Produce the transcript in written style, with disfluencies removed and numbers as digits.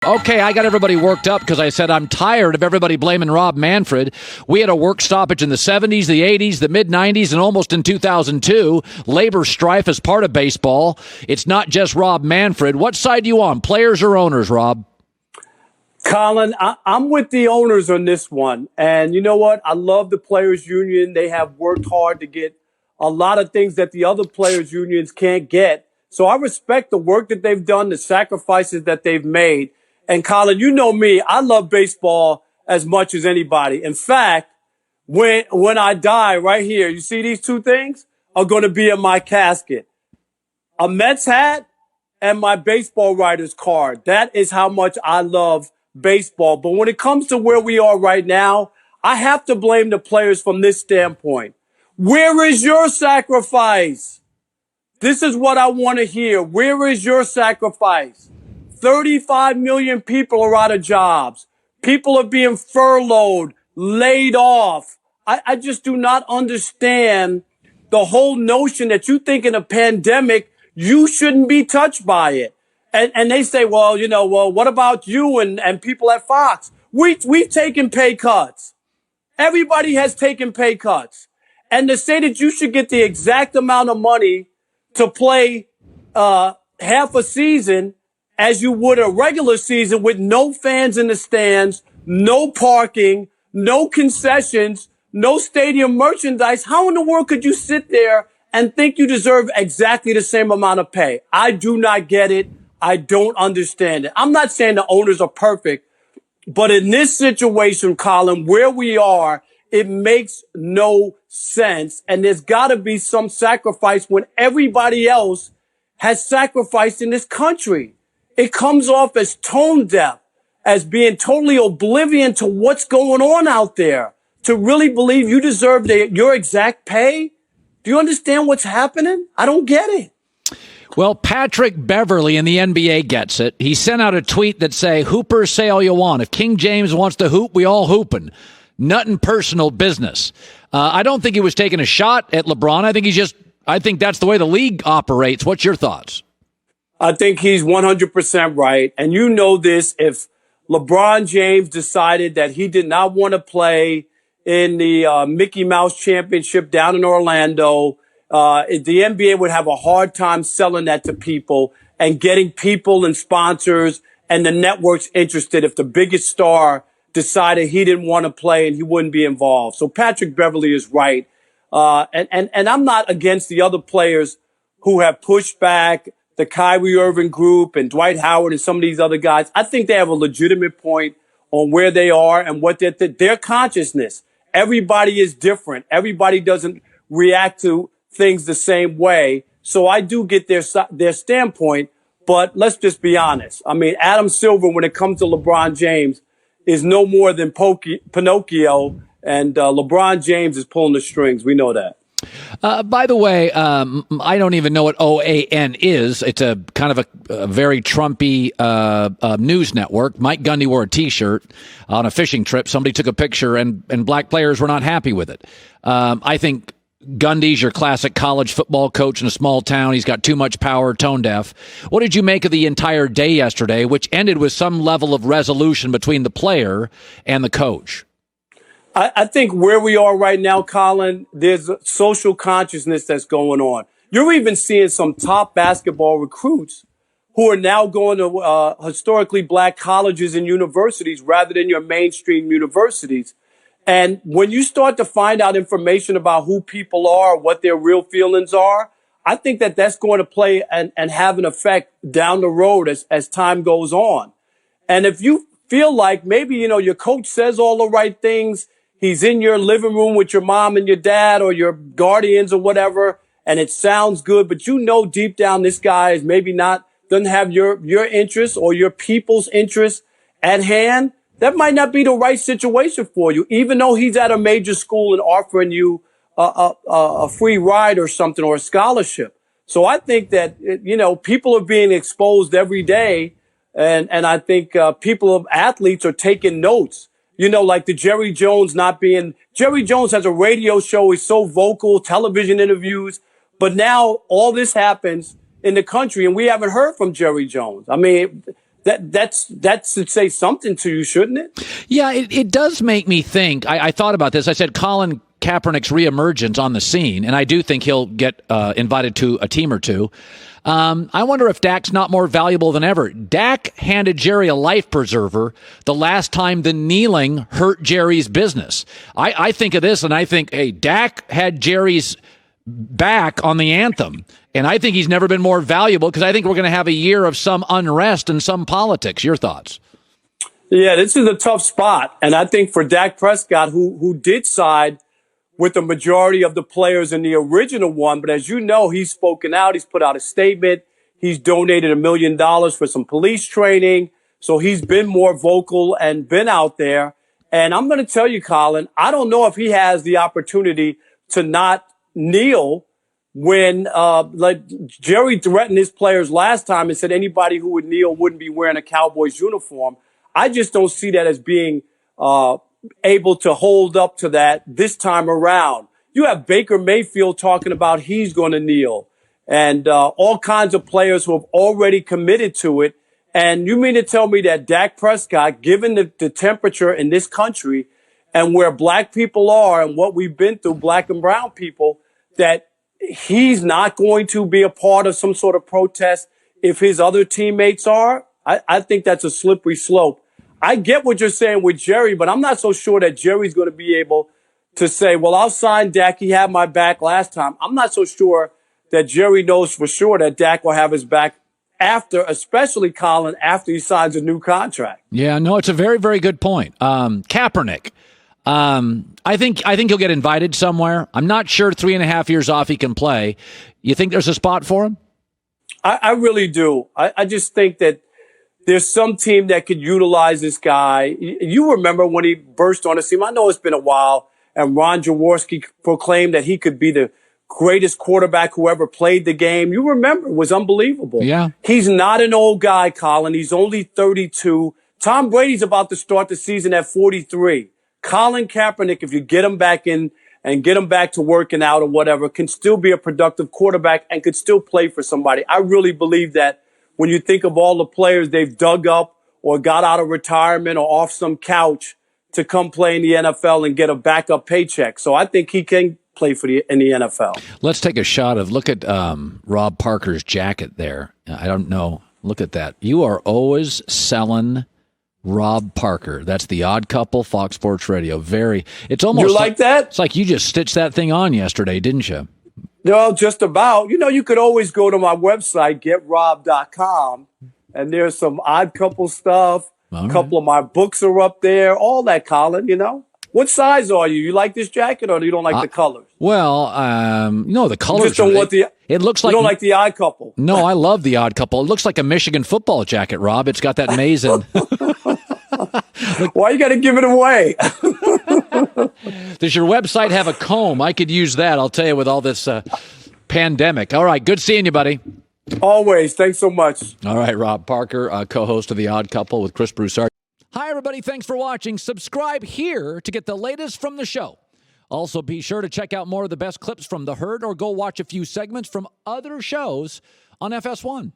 Okay, I got everybody worked up because I said I'm tired of everybody blaming Rob Manfred. We had a work stoppage in the 70s, the 80s, the mid-90s, and almost in 2002. Labor strife is part of baseball. It's not just Rob Manfred. What side are you on, players or owners, Rob? Colin, I'm with the owners on this one. And you know what? I love the players union. They have worked hard to get a lot of things that the other players unions can't get. So I respect the work that they've done, the sacrifices that they've made. And Colin, you know me, I love baseball as much as anybody. In fact, when I die right here, you see these two things are going to be in my casket. A Mets hat and my baseball writer's card. That is how much I love baseball. But when it comes to where we are right now, I have to blame the players from this standpoint. Where is your sacrifice? This is what I want to hear. Where is your sacrifice? 35 million people are out of jobs. People are being furloughed, laid off. I just do not understand the whole notion that you think in a pandemic, you shouldn't be touched by it. And they say, well, what about you and people at Fox? We've taken pay cuts. Everybody has taken pay cuts. And to say that you should get the exact amount of money to play half a season as you would a regular season with no fans in the stands, no parking, no concessions, no stadium merchandise. How in the world could you sit there and think you deserve exactly the same amount of pay? I do not get it. I don't understand it. I'm not saying the owners are perfect, but in this situation, Colin, where we are, it makes no sense. And there's got to be some sacrifice when everybody else has sacrificed in this country. It comes off as tone deaf, as being totally oblivion to what's going on out there. To really believe you deserve your exact pay? Do you understand what's happening? I don't get it. Well, Patrick Beverley in the NBA gets it. He sent out a tweet that say, "Hoopers, say all you want. If King James wants to hoop, we all hooping. Nothing personal business." I don't think he was taking a shot at LeBron. I think that's the way the league operates. What's your thoughts? I think he's 100% right. And you know this, if LeBron James decided that he did not want to play in the Mickey Mouse Championship down in Orlando, the NBA would have a hard time selling that to people and getting people and sponsors and the networks interested if the biggest star decided he didn't want to play and he wouldn't be involved. So Patrick Beverley is right. And I'm not against the other players who have pushed back, the Kyrie Irving group and Dwight Howard and some of these other guys. I think they have a legitimate point on where they are and what their consciousness. Everybody is different. Everybody doesn't react to things the same way. So I do get their standpoint, but let's just be honest. I mean, Adam Silver, when it comes to LeBron James, is no more than Pinocchio, and LeBron James is pulling the strings. We know that. By the way, I don't even know what OAN is. It's a kind of a very Trumpy news network. Mike Gundy wore a T-shirt on a fishing trip. Somebody took a picture, and black players were not happy with it. I think Gundy's your classic college football coach in a small town. He's got too much power, tone deaf. What did you make of the entire day yesterday, which ended with some level of resolution between the player and the coach? I think where we are right now, Colin, there's a social consciousness that's going on. You're even seeing some top basketball recruits who are now going to historically black colleges and universities rather than your mainstream universities. And when you start to find out information about who people are, what their real feelings are, I think that that's going to play and have an effect down the road as time goes on. And if you feel like maybe, your coach says all the right things, he's in your living room with your mom and your dad or your guardians or whatever, and it sounds good, but deep down this guy is maybe doesn't have your interests or your people's interests at hand. That might not be the right situation for you, even though he's at a major school and offering you a free ride or something or a scholarship. So I think that, people are being exposed every day. And I think athletes are taking notes. Like the Jerry Jones Jerry Jones has a radio show. He's so vocal, television interviews. But now all this happens in the country and we haven't heard from Jerry Jones. I mean, that should say something to you, shouldn't it? Yeah, it does make me think. I thought about this. I said Colin Kaepernick's reemergence on the scene, and I do think he'll get invited to a team or two. I wonder if Dak's not more valuable than ever. Dak handed Jerry a life preserver the last time the kneeling hurt Jerry's business. I think of this and I think, hey, Dak had Jerry's back on the anthem. And I think he's never been more valuable because I think we're going to have a year of some unrest and some politics. Your thoughts? Yeah, this is a tough spot. And I think for Dak Prescott, who did side with the majority of the players in the original one. But as you know, he's spoken out. He's put out a statement. He's donated $1 million for some police training. So he's been more vocal and been out there. And I'm going to tell you, Colin, I don't know if he has the opportunity to not kneel when, like Jerry threatened his players last time and said anybody who would kneel wouldn't be wearing a Cowboys uniform. I just don't see that as being, able to hold up to that this time around. You have Baker Mayfield talking about he's going to kneel and all kinds of players who have already committed to it. And you mean to tell me that Dak Prescott, given the temperature in this country and where black people are and what we've been through, black and brown people, that he's not going to be a part of some sort of protest if his other teammates are? I think that's a slippery slope. I get what you're saying with Jerry, but I'm not so sure that Jerry's going to be able to say, well, I'll sign Dak. He had my back last time. I'm not so sure that Jerry knows for sure that Dak will have his back after, especially Colin, after he signs a new contract. Yeah, no, it's a very, very good point. Kaepernick. I think he'll get invited somewhere. I'm not sure 3.5 years off he can play. You think there's a spot for him? I really do. I just think that there's some team that could utilize this guy. You remember when he burst on the scene. I know it's been a while, and Ron Jaworski proclaimed that he could be the greatest quarterback who ever played the game. You remember, it was unbelievable. Yeah. He's not an old guy, Colin. He's only 32. Tom Brady's about to start the season at 43. Colin Kaepernick, if you get him back in and get him back to working out or whatever, can still be a productive quarterback and could still play for somebody. I really believe that when you think of all the players they've dug up or got out of retirement or off some couch to come play in the NFL and get a backup paycheck. So I think he can play in the NFL. Let's take a shot of, look at Rob Parker's jacket there. I don't know. Look at that. You are always selling Rob Parker. That's The Odd Couple, Fox Sports Radio. It's almost you like that? It's like you just stitched that thing on yesterday, didn't you? No, just about. You know, you could always go to my website, getrob.com, and there's some Odd Couple stuff. A couple of my books are up there, all that, Colin, you know. What size are you? You like this jacket or you don't like the colors? Well, no, the colors. You just don't want it looks like you don't like The Odd Couple. No, I love The Odd Couple. It looks like a Michigan football jacket, Rob. It's got that maize in. Why you got to give it away? Does your website have a comb? I could use that, I'll tell you, with all this pandemic. All right, good seeing you, buddy. Always. Thanks so much. All right, Rob Parker, co-host of The Odd Couple with Chris Broussard. Hi, everybody. Thanks for watching. Subscribe here to get the latest from the show. Also, be sure to check out more of the best clips from The Herd or go watch a few segments from other shows on FS1.